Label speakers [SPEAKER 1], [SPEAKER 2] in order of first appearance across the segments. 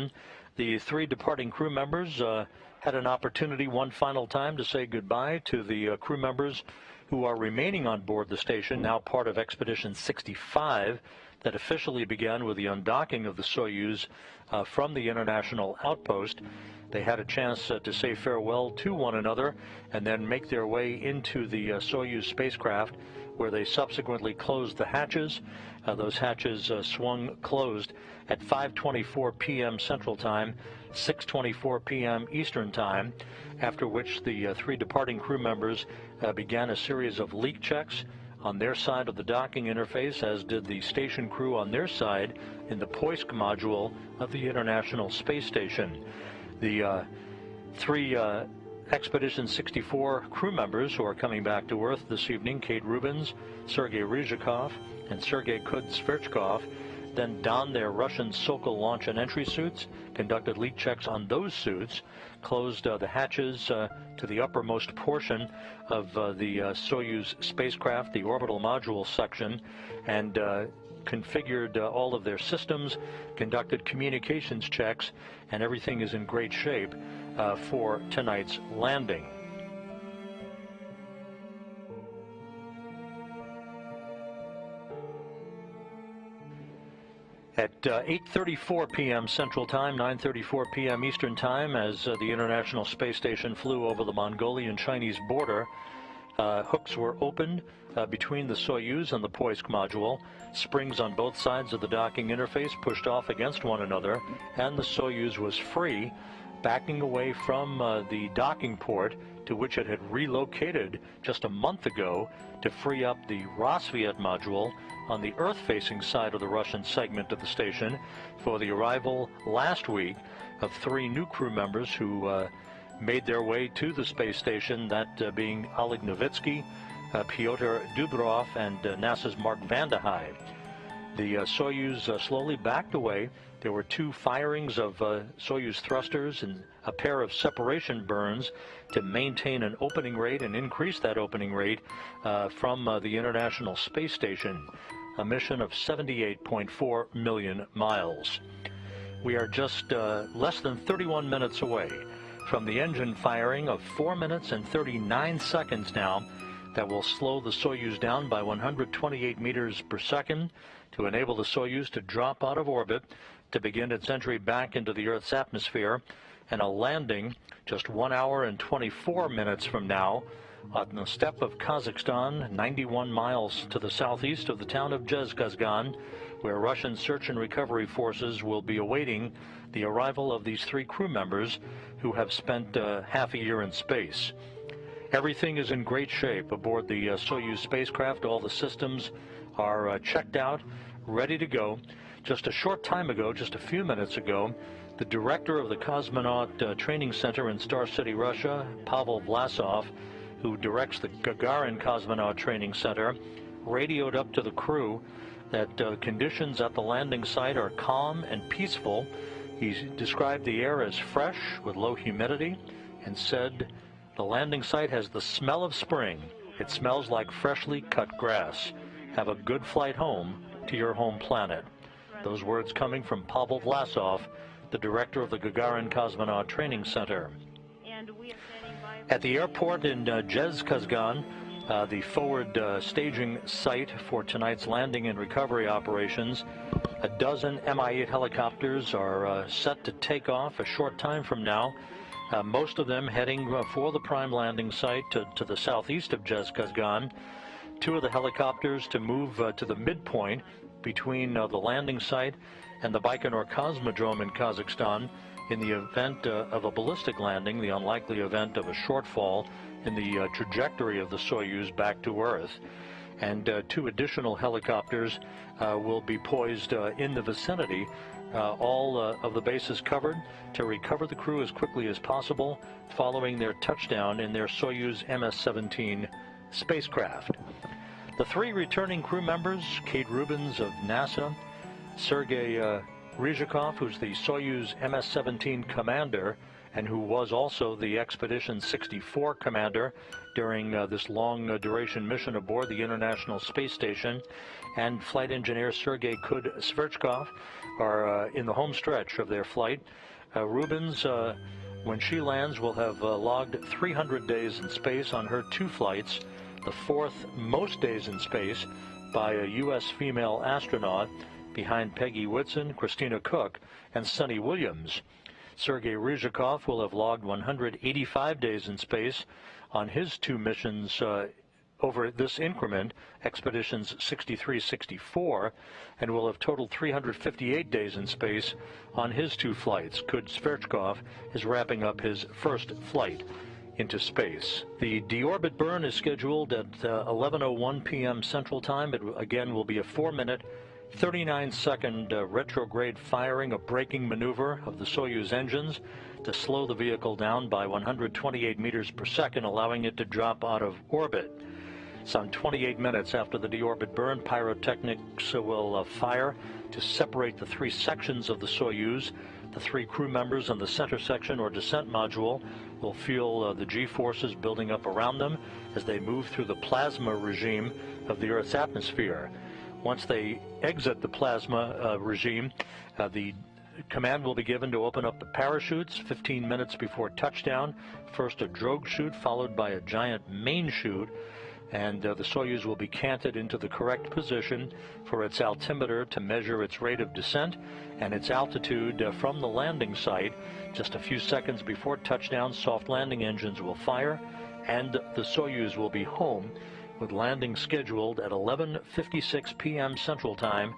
[SPEAKER 1] station, the three departing crew members had an opportunity one final time to say goodbye to the crew members who are remaining on board the station, now part of Expedition 65, that officially began with the undocking of the Soyuz from the international outpost. They had a chance to say farewell to one another and then make their way into the Soyuz spacecraft, where they subsequently closed the hatches. Those hatches swung closed at 5:24 p.m. Central Time, 6:24 p.m. Eastern Time, after which the three departing crew members began a series of leak checks on their side of the docking interface, as did the station crew on their side in the Poisk module of the International Space Station. The three Expedition 64 crew members who are coming back to Earth this evening, Kate Rubins, Sergey Ryzhikov, and Sergey Kud-Sverchkov, then donned their Russian Sokol launch and entry suits, conducted leak checks on those suits, closed the hatches to the uppermost portion of the Soyuz spacecraft, the orbital module section, and configured all of their systems, conducted communications checks, and everything is in great shape for tonight's landing. At 8:34 p.m. Central Time, 9:34 p.m. Eastern Time, as the International Space Station flew over the Mongolian-Chinese border, hooks were opened between the Soyuz and the Poisk module. Springs on both sides of the docking interface pushed off against one another, and the Soyuz was free, backing away from the docking port to which it had relocated just a month ago to free up the Rosviet module on the Earth-facing side of the Russian segment of the station for the arrival last week of three new crew members who made their way to the space station, that being Oleg Novitsky, Pyotr Dubrov, and NASA's Mark Vande Hei. The Soyuz slowly backed away. There were two firings of Soyuz thrusters and a pair of separation burns to maintain an opening rate and increase that opening rate from the International Space Station, a mission of 78.4 million miles. We are just less than 31 minutes away from the engine firing of 4 minutes and 39 seconds now that will slow the Soyuz down by 128 meters per second to enable the Soyuz to drop out of orbit to begin its entry back into the Earth's atmosphere, and a landing just 1 hour and 24 minutes from now on the steppe of Kazakhstan, 91 miles to the southeast of the town of Dzhezkazgan, where Russian search and recovery forces will be awaiting the arrival of these three crew members who have spent half a year in space. Everything is in great shape aboard the Soyuz spacecraft. All the systems are checked out, ready to go. Just a short time ago, just a few minutes ago, the director of the Cosmonaut Training Center in Star City, Russia, Pavel Vlasov, who directs the Gagarin Cosmonaut Training Center, radioed up to the crew that conditions at the landing site are calm and peaceful. He described the air as fresh with low humidity and said the landing site has the smell of spring. It smells like freshly cut grass. Have a good flight home to your home planet. Those words coming from Pavel Vlasov, the director of the Gagarin Cosmonaut Training Center. At the airport in Dzhezkazgan, the forward staging site for tonight's landing and recovery operations, a dozen Mi-8 helicopters are set to take off a short time from now, most of them heading for the prime landing site to the southeast of Dzhezkazgan. Two of the helicopters to move to the midpoint between the landing site and the Baikonur Cosmodrome in Kazakhstan in the event of a ballistic landing, the unlikely event of a shortfall in the trajectory of the Soyuz back to Earth. And two additional helicopters will be poised in the vicinity, all of the bases covered, to recover the crew as quickly as possible following their touchdown in their Soyuz MS-17 spacecraft. The three returning crew members, Kate Rubins of NASA, Sergey Ryzhikov, who's the Soyuz MS-17 commander, and who was also the Expedition 64 commander during this long duration mission aboard the International Space Station, and flight engineer Sergey Kud-Sverchkov are in the home stretch of their flight. Rubins, when she lands, will have logged 300 days in space on her 2 flights, the 4th most days in space by a U.S. female astronaut, behind Peggy Whitson, Christina Cook, and Sunny Williams. Sergey Ryzhikov will have logged 185 days in space on his 2 missions over this increment, Expeditions 63-64, and will have totaled 358 days in space on his 2 flights. Kud-Sverchkov is wrapping up his first flight into space. The deorbit burn is scheduled at 11:01 p.m. Central Time. It again will be a 4-minute, 39-second retrograde firing, a braking maneuver of the Soyuz engines to slow the vehicle down by 128 meters per second, allowing it to drop out of orbit. Some 28 minutes after the deorbit burn, pyrotechnics will fire to separate the 3 sections of the Soyuz. The 3 crew members in the center section or descent module will feel the G-forces building up around them as they move through the plasma regime of the Earth's atmosphere. Once they exit the plasma regime, the command will be given to open up the parachutes 15 minutes before touchdown. First a drogue chute, followed by a giant main chute, and the Soyuz will be canted into the correct position for its altimeter to measure its rate of descent and its altitude from the landing site. Just a few seconds before touchdown, soft landing engines will fire, and the Soyuz will be home, with landing scheduled at 11:56 p.m. Central Time,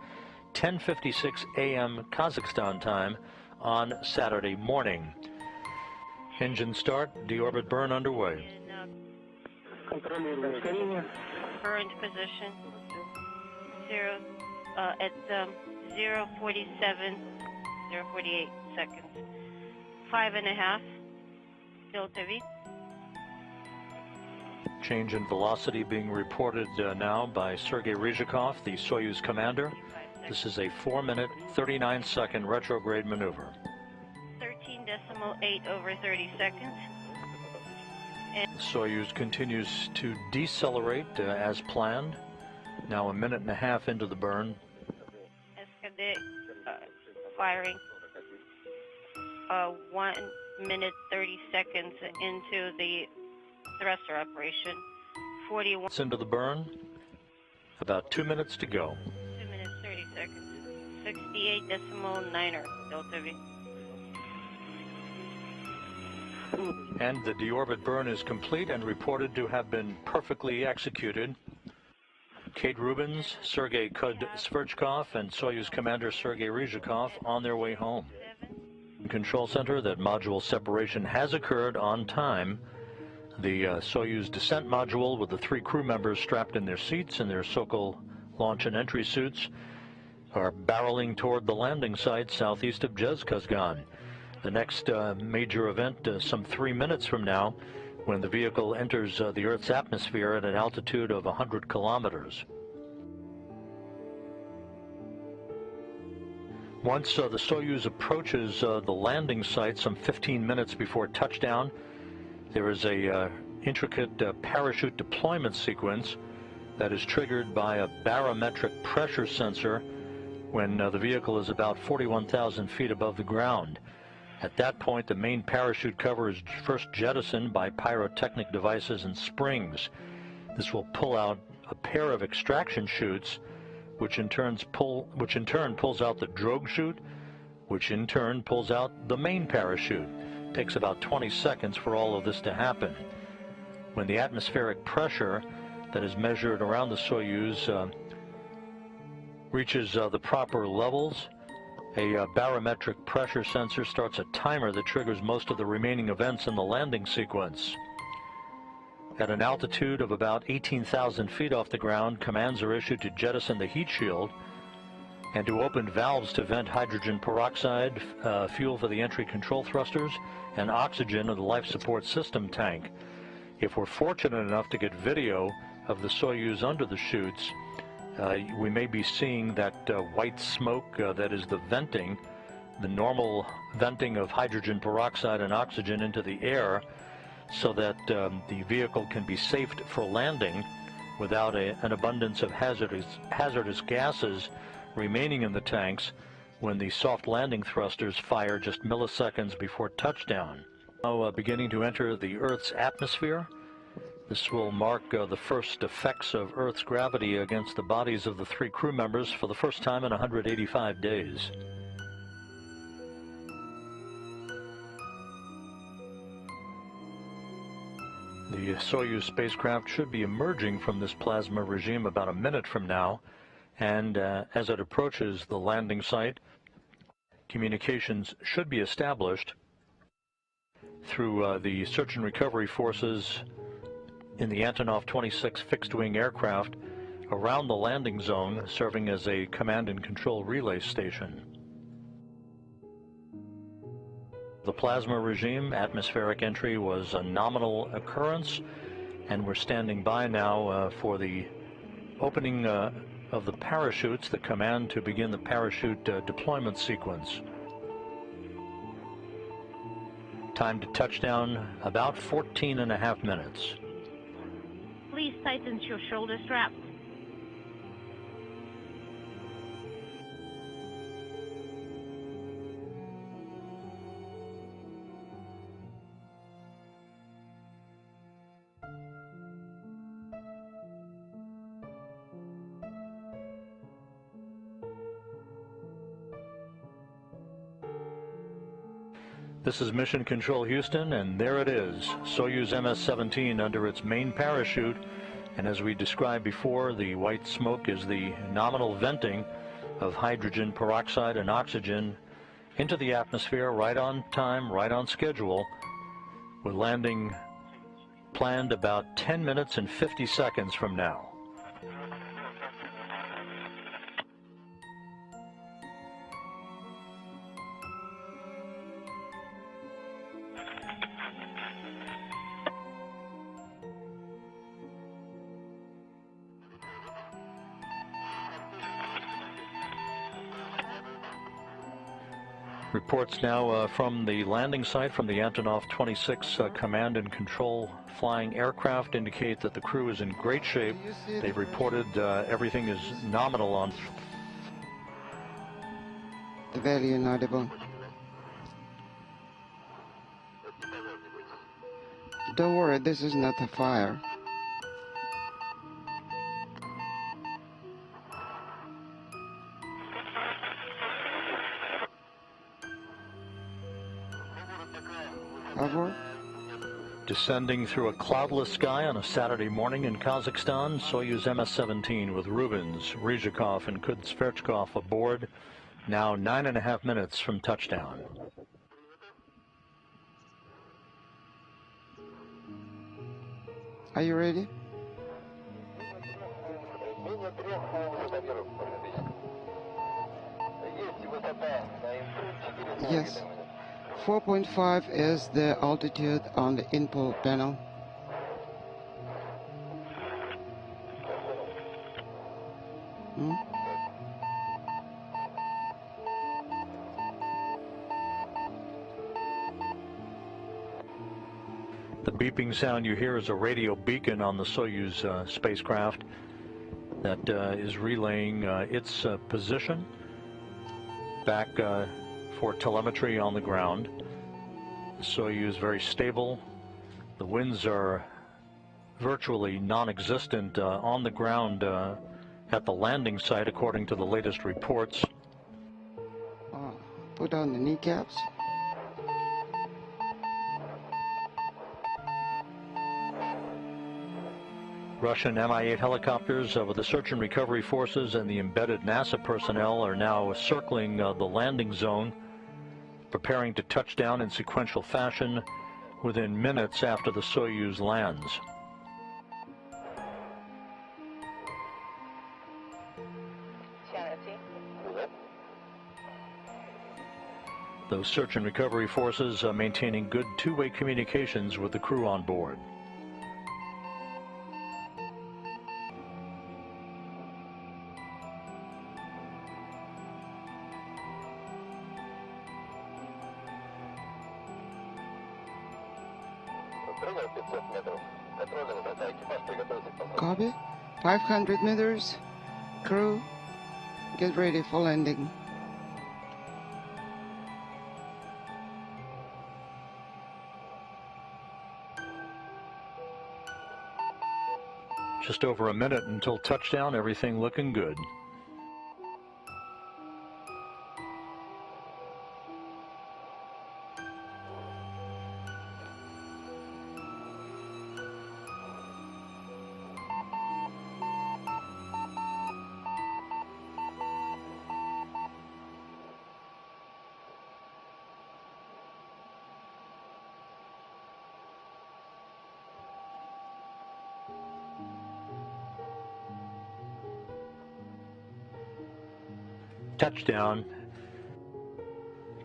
[SPEAKER 1] 10:56 a.m. Kazakhstan time on Saturday morning. Engine start, deorbit burn underway.
[SPEAKER 2] Current position at 0:48 seconds. 5.5 delta V.
[SPEAKER 1] Change in velocity being reported now by Sergey Ryzhikov, the Soyuz commander. This is a 4-minute, 39-second retrograde maneuver.
[SPEAKER 2] 13.8 over 30 seconds.
[SPEAKER 1] Soyuz continues to decelerate as planned. Now a minute and a half into the burn.
[SPEAKER 2] Firing 1 minute 30 seconds into the thruster operation. 41
[SPEAKER 1] into the burn. About 2 minutes to go.
[SPEAKER 2] 2 minutes 30 seconds. 68.9 delta V.
[SPEAKER 1] And the deorbit burn is complete and reported to have been perfectly executed. Kate Rubins, Sergey Kud-Sverchkov, and Soyuz commander Sergey Ryzhikov on their way home. Control center that module separation has occurred on time. The Soyuz descent module, with the 3 crew members strapped in their seats in their Sokol launch and entry suits, are barreling toward the landing site southeast of Dzhezkazgan. The next major event some 3 minutes from now, when the vehicle enters the Earth's atmosphere at an altitude of 100 kilometers. Once the Soyuz approaches the landing site some 15 minutes before touchdown, there is a intricate parachute deployment sequence that is triggered by a barometric pressure sensor when the vehicle is about 41,000 feet above the ground. At that point, the main parachute cover is first jettisoned by pyrotechnic devices and springs. This will pull out a pair of extraction chutes, which in turn pulls out the drogue chute, which in turn pulls out the main parachute. It takes about 20 seconds for all of this to happen. When the atmospheric pressure that is measured around the Soyuz reaches the proper levels, a barometric pressure sensor starts a timer that triggers most of the remaining events in the landing sequence. At an altitude of about 18,000 feet off the ground, commands are issued to jettison the heat shield and to open valves to vent hydrogen peroxide, fuel for the entry control thrusters, and oxygen in the life support system tank. If we're fortunate enough to get video of the Soyuz under the chutes, we may be seeing that white smoke that is the venting the normal venting of hydrogen peroxide and oxygen into the air so that the vehicle can be safed for landing without an abundance of hazardous gases remaining in the tanks when the soft landing thrusters fire just milliseconds before touchdown. Now beginning to enter the Earth's atmosphere. This will mark the first effects of Earth's gravity against the bodies of the 3 crew members for the first time in 185 days. The Soyuz spacecraft should be emerging from this plasma regime about a minute from now, and as it approaches the landing site, communications should be established through the search and recovery forces in the Antonov 26 fixed-wing aircraft around the landing zone, serving as a command and control relay station. The plasma regime, atmospheric entry, was a nominal occurrence, and we're standing by now for the opening of the parachutes, the command to begin the parachute deployment sequence. Time to touchdown, about 14.5 minutes.
[SPEAKER 2] Please tighten your shoulder straps.
[SPEAKER 1] This is Mission Control Houston, and there it is, Soyuz MS-17 under its main parachute, and as we described before, the white smoke is the nominal venting of hydrogen peroxide and oxygen into the atmosphere right on time, right on schedule, with landing planned about 10 minutes and 50 seconds from now. Reports now from the landing site from the Antonov 26 command and control flying aircraft indicate that the crew is in great shape. They've reported everything is nominal on.
[SPEAKER 3] Very inaudible. Don't worry, this is not a fire. Over.
[SPEAKER 1] Descending through a cloudless sky on a Saturday morning in Kazakhstan, Soyuz MS-17 with Rubins, Ryzhikov, and Kud-Sverchkov aboard, now 9.5 minutes from touchdown.
[SPEAKER 3] Are you ready? Yes. 4.5 is the altitude on the info panel.
[SPEAKER 1] The beeping sound you hear is a radio beacon on the Soyuz spacecraft that is relaying its position back for telemetry on the ground. The Soyuz very stable. The winds are virtually non-existent on the ground at the landing site, according to the latest reports.
[SPEAKER 3] Put on the kneecaps.
[SPEAKER 1] Russian Mi-8 helicopters with the search and recovery forces and the embedded NASA personnel are now circling the landing zone, preparing to touch down in sequential fashion within minutes after the Soyuz lands. Those search and recovery forces are maintaining good two-way communications with the crew on board.
[SPEAKER 3] Copy. 500 meters. Crew, get ready for landing.
[SPEAKER 1] Just over a minute until touchdown, everything looking good.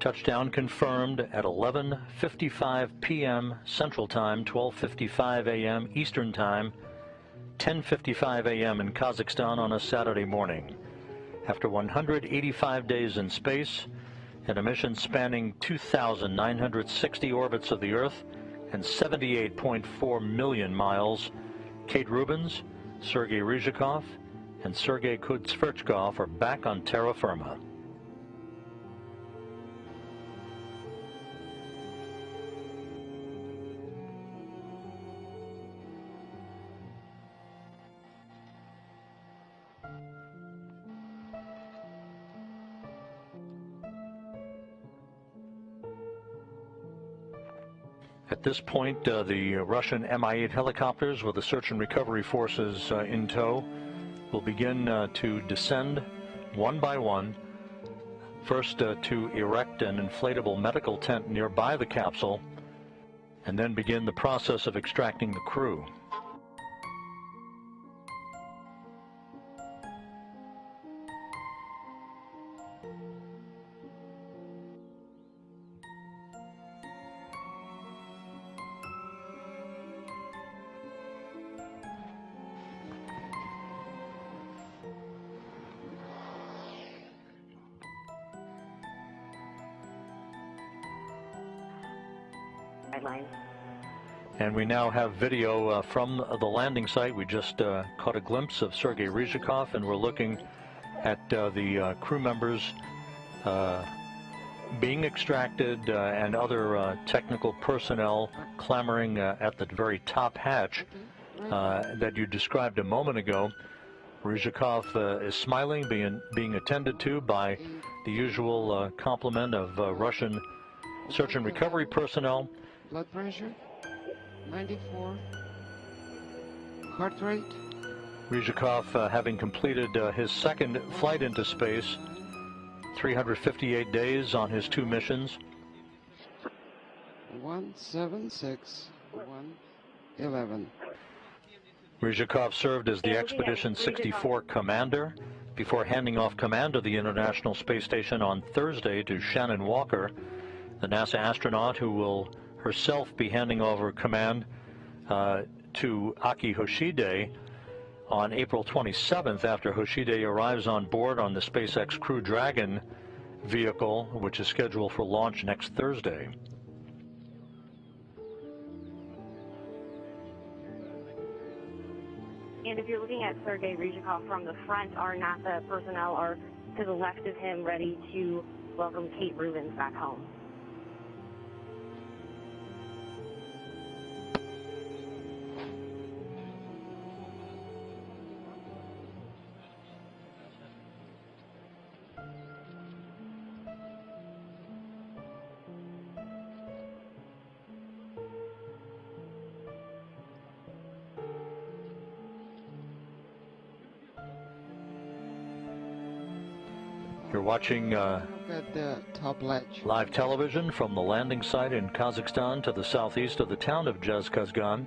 [SPEAKER 1] Touchdown confirmed at 11:55 p.m. Central Time, 12:55 a.m. Eastern Time, 10:55 a.m. in Kazakhstan on a Saturday morning. After 185 days in space, and a mission spanning 2,960 orbits of the Earth and 78.4 million miles, Kate Rubins, Sergey Ryzhikov, and Sergey Kud-Sverchkov are back on terra firma. At this point, the Russian Mi-8 helicopters with the search and recovery forces in tow will begin to descend one by one, first to erect an inflatable medical tent nearby the capsule, and then begin the process of extracting the crew. And we now have video from the landing site. We just caught a glimpse of Sergey Ryzhikov, and we're looking at the crew members being extracted and other technical personnel clamoring at the very top hatch that you described a moment ago. Ryzhikov is smiling, being attended to by the usual complement of Russian search and recovery personnel.
[SPEAKER 3] Blood pressure, 94. Heart rate.
[SPEAKER 1] Ryzhikov having completed his second flight into space, 358 days on his two missions.
[SPEAKER 3] 176111.
[SPEAKER 1] Ryzhikov served as the Expedition 64 commander before handing off command of the International Space Station on Thursday to Shannon Walker, the NASA astronaut who will herself be handing over command to Aki Hoshide on April 27th after Hoshide arrives on board on the SpaceX Crew Dragon vehicle, which is scheduled for launch next Thursday.
[SPEAKER 4] And if you're looking at Sergey Ryzhikov from the front, our NASA personnel are to the left of him, ready to welcome Kate Rubins back home.
[SPEAKER 1] You're watching
[SPEAKER 3] Look at the top ledge.
[SPEAKER 1] live television from the landing site in Kazakhstan to the southeast of the town of Dzhezkazgan.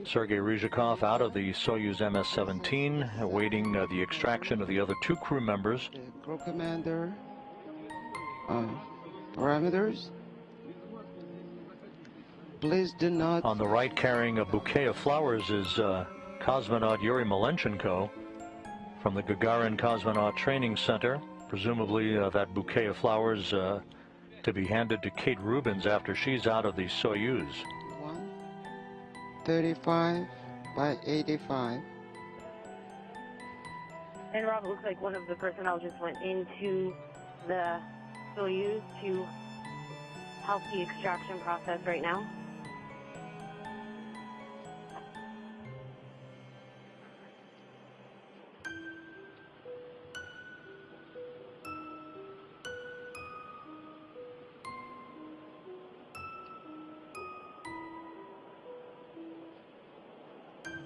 [SPEAKER 1] Sergey Ryzhikov out of the Soyuz MS-17, awaiting the extraction of the other two crew members.
[SPEAKER 3] The crew commander. Parameters. Please do not.
[SPEAKER 1] On the right, carrying a bouquet of flowers, is cosmonaut Yuri Malenchenko from the Gagarin Cosmonaut Training Center. Presumably that bouquet of flowers to be handed to Kate Rubins after she's out of the Soyuz.
[SPEAKER 3] 35 by 85.
[SPEAKER 4] And Rob, it looks like one of the personnel just went into the Soyuz to help the extraction process right now.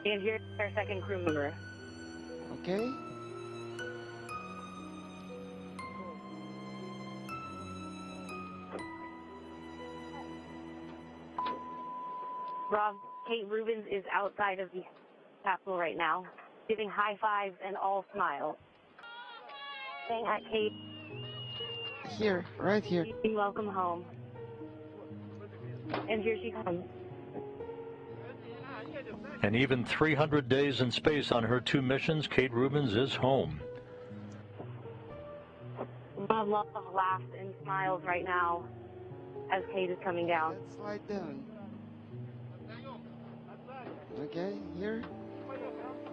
[SPEAKER 4] And here's our second crew member.
[SPEAKER 3] Okay.
[SPEAKER 4] Rob, Kate Rubins is outside of the capsule right now, giving high fives and all smiles. Saying at Kate,
[SPEAKER 3] Here, right here.
[SPEAKER 4] welcome home. And here she comes.
[SPEAKER 1] And even 300 days in space on her 2 missions, Kate Rubins is home.
[SPEAKER 4] Rob, lots of laughs and smiles right now as Kate is coming down.
[SPEAKER 3] Let's slide down. Okay, here.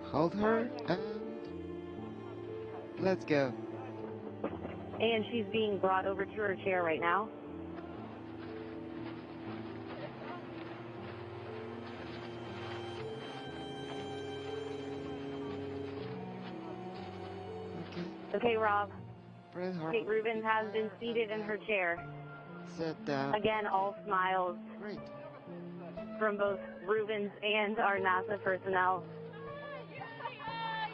[SPEAKER 3] Hold her and let's go.
[SPEAKER 4] And she's being brought over to her chair right now. Okay, Rob.
[SPEAKER 3] Press her.
[SPEAKER 4] Kate Rubins has been seated in her chair.
[SPEAKER 3] Sit down.
[SPEAKER 4] Again, all smiles
[SPEAKER 3] Great.
[SPEAKER 4] from both Rubins and our NASA personnel.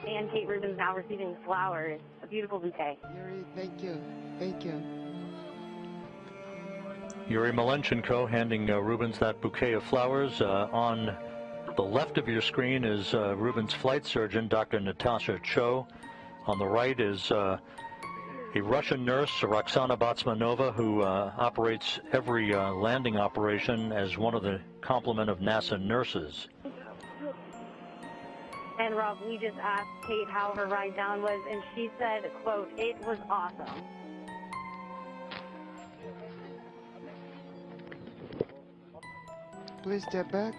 [SPEAKER 4] And Kate Rubins now receiving flowers. A beautiful bouquet.
[SPEAKER 3] Yuri, thank you. Thank you.
[SPEAKER 1] Yuri Malenchenko handing Rubins that bouquet of flowers. On the left of your screen is Rubins' flight surgeon, Dr. Natasha Cho. On the right is a Russian nurse, Roxana Batsmanova, who operates every landing operation as one of the complement of NASA nurses.
[SPEAKER 4] And Rob, we just asked Kate how her ride down was, and she said, quote, "It was awesome."
[SPEAKER 3] Please step back.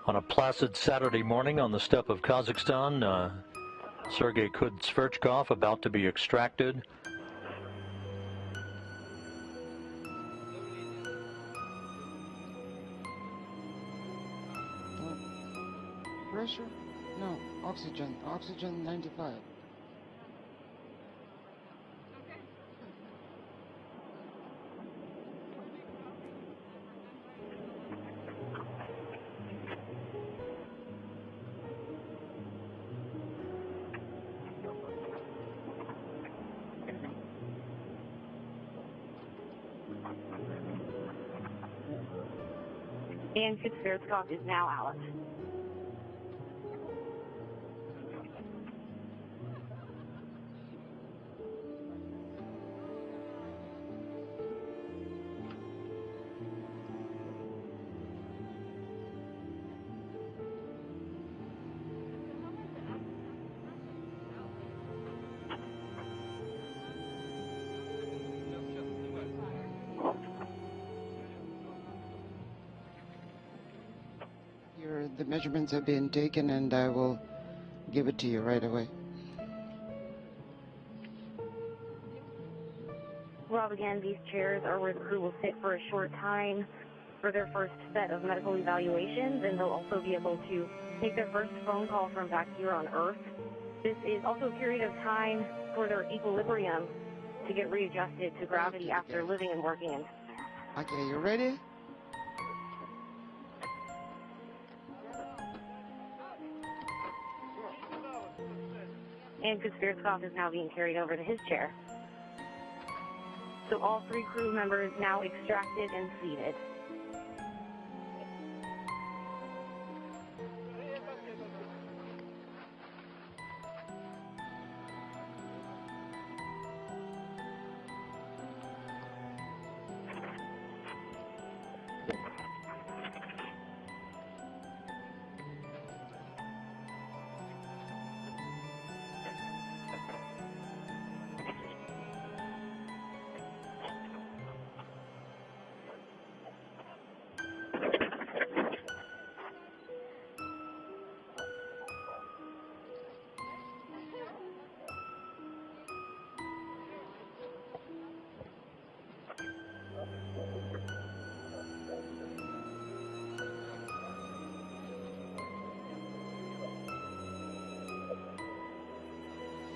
[SPEAKER 1] On a placid Saturday morning on the steppe of Kazakhstan, Sergey Kud-Sverchkov about to be extracted.
[SPEAKER 3] Pressure? No. Oxygen. Oxygen 95.
[SPEAKER 4] And Kud-Sverchkov is now out.
[SPEAKER 3] The measurements have been taken and I will give it to you right away.
[SPEAKER 4] Rob, again, these chairs are where the crew will sit for a short time for their first set of medical evaluations, and they'll also be able to take their first phone call from back here on Earth. This is also a period of time for their equilibrium to get readjusted to gravity after living and working in.
[SPEAKER 3] Okay, you ready?
[SPEAKER 4] And Kud-Sverchkov is now being carried over to his chair. So all 3 crew members now extracted and seated.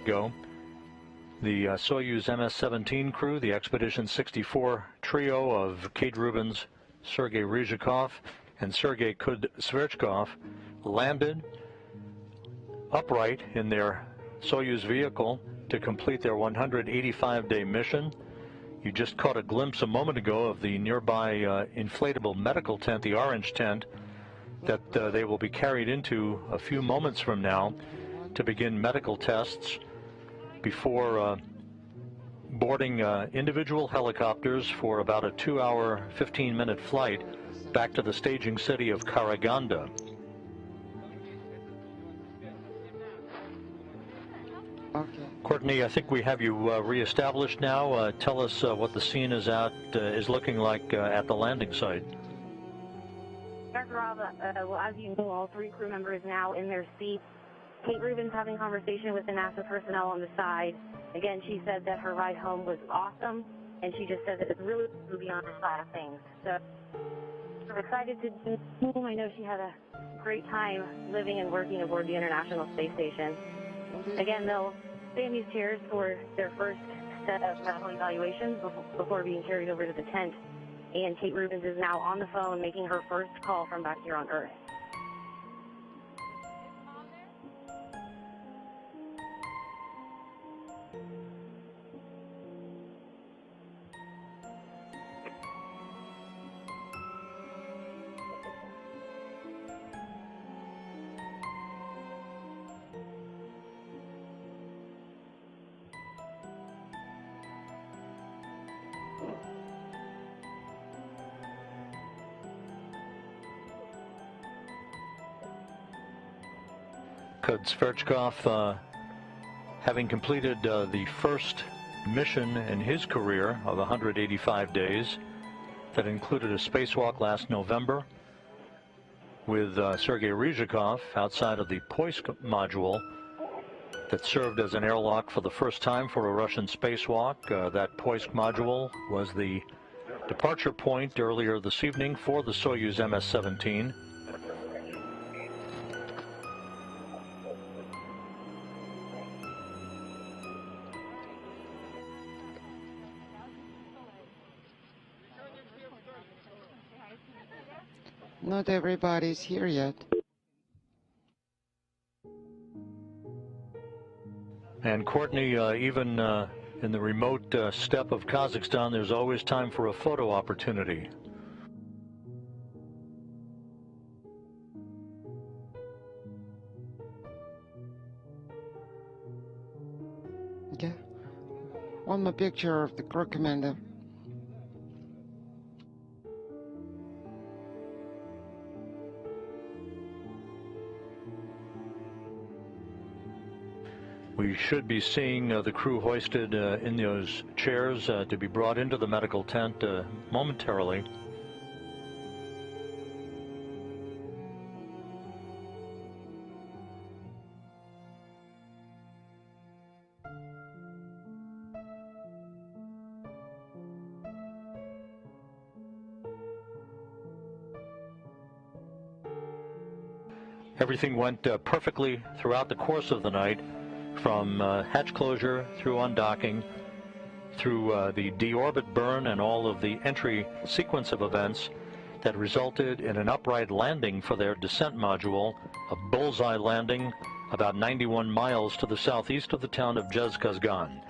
[SPEAKER 1] ago, the Soyuz MS-17 crew, the Expedition 64 trio of Kate Rubins, Sergey Ryzhikov, and Sergey Kud-Sverchkov landed upright in their Soyuz vehicle to complete their 185-day mission. You just caught a glimpse a moment ago of the nearby inflatable medical tent, the orange tent, that they will be carried into a few moments from now to begin medical tests before boarding individual helicopters for about a 2-hour, 15-minute flight back to the staging city of Karaganda.
[SPEAKER 3] Okay.
[SPEAKER 1] Courtney, I think we have you reestablished now. Tell us what the scene is looking like at the landing site.
[SPEAKER 4] Dr. Rob, well, as you know, all 3 crew members now in their seats. Kate Rubins having conversation with the NASA personnel on the side. Again, she said that her ride home was awesome, and she just said that it's really beyond her side of things. So I'm excited to do home. I know she had a great time living and working aboard the International Space Station. Again, they'll stay in these chairs for their first set of medical evaluations before being carried over to the tent. And Kate Rubins is now on the phone making her first call from back here on Earth.
[SPEAKER 1] Kud-Sverchkov, having completed the first mission in his career of 185 days that included a spacewalk last November with Sergey Ryzhikov outside of the Poisk module that served as an airlock for the first time for a Russian spacewalk. That Poisk module was the departure point earlier this evening for the Soyuz MS-17.
[SPEAKER 3] Not everybody's here yet.
[SPEAKER 1] And Courtney, even in the remote steppe of Kazakhstan, there's always time for a photo opportunity.
[SPEAKER 3] Okay. One more picture of the crew commander.
[SPEAKER 1] We should be seeing the crew hoisted in those chairs to be brought into the medical tent momentarily. Everything went perfectly throughout the course of the night, from hatch closure through undocking, through the deorbit burn and all of the entry sequence of events that resulted in an upright landing for their descent module, a bullseye landing about 91 miles to the southeast of the town of Dzhezkazgan.